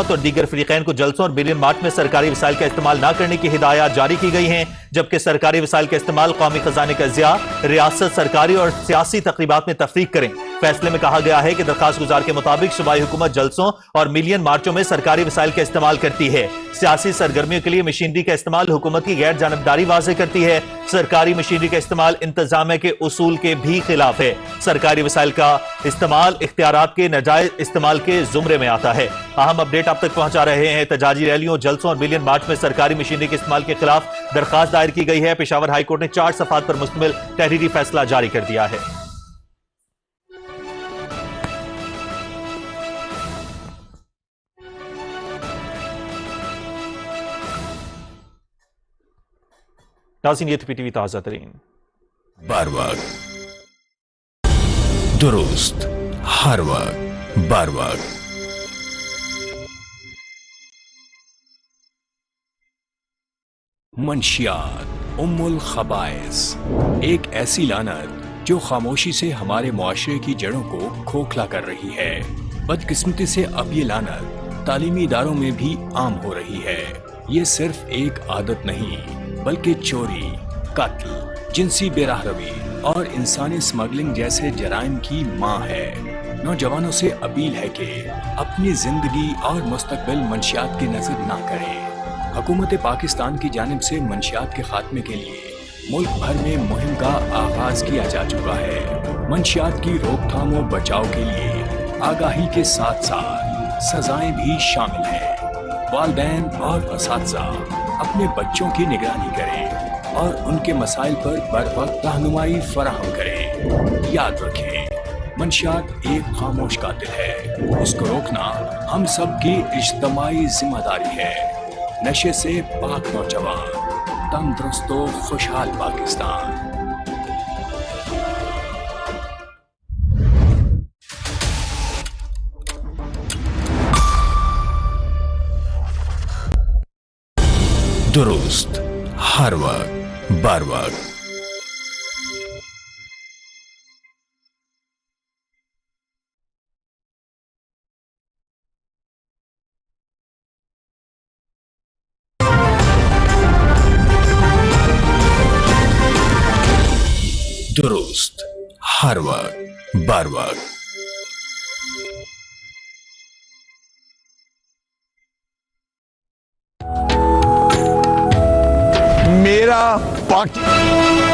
और दीगर फरीकैन को जलसों और मिलियन मार्च में सरकारी वसाइल का इस्तेमाल न करने की हिदायत जारी की गई हैं, जबकि सरकारी वसाइल का इस्तेमाल कौमी खजाने का ज़िया, रियासत, सरकारी और सियासी तकरीबात में तफरीक करें। फैसले में कहा गया है कि दरखास्त गुजार के मुताबिक सूबाई हुकूमत जलसों और मिलियन मार्चों में सरकारी वसाइल का इस्तेमाल करती है। सियासी सरगर्मियों के लिए मशीनरी का इस्तेमाल हुकूमत की गैर जानबदारी वाज़ेह करती है। सरकारी मशीनरी का इस्तेमाल इंतजामिया के उसूल के भी खिलाफ है। सरकारी वसाइल का इस्तेमाल इख्तियारात के नाजायज इस्तेमाल के जुमरे में आता है। अहम अपडेट आप तक पहुंचा रहे हैं। एहतजाजी रैलियों, जलसों और मिलियन मार्च में सरकारी मशीनरी के इस्तेमाल के खिलाफ दरखास्त दायर की गई है। पेशावर हाई कोर्ट ने 4 सफ़ात पर मुश्तमिल तहरीरी फैसला जारी कर दिया है। नाज़रीन, ये थी पीटीवी ताज़ा तरीन। बार वक्त दुरुस्त, हर वक्त बार वक्त। मंशियात उम्मुल खबाइस, एक ऐसी लानत जो खामोशी से हमारे मुआशरे की जड़ों को खोखला कर रही है। बदकिस्मती से अब ये लानत तालीमी इदारों में भी आम हो रही है। ये सिर्फ एक आदत नहीं बल्कि चोरी, कत्ल, जिनसी बेराहरवी और इंसानी स्मगलिंग जैसे जराइम की मां है। नौजवानों से अपील है कि अपनी जिंदगी और मुस्तकबिल मंशियात की नजर ना करें। हुकूमत पाकिस्तान की जानिब से मंशियात के खात्मे के लिए मुल्क भर में मुहिम का आगाज किया जा चुका है। मंशियात की रोकथाम और बचाव के लिए आगाही के साथ साथ सजाएं भी शामिल हैं। वालिदैन और असातिज़ा अपने बच्चों की निगरानी करें और उनके मसाइल पर बरवक्त रहनुमाई फराहम करें। याद रखें, मंशियात एक खामोश कातिल है। उसको रोकना हम सब की इज्तिमाई जिम्मेदारी है। नशे से पाक नौजवान, तंदुरुस्त खुशहाल पाकिस्तान। दुरुस्त, हर वक्त बार वक्त। दुरुस्त, हर वक्त बार वक्त। मेरा पाकिस्तान।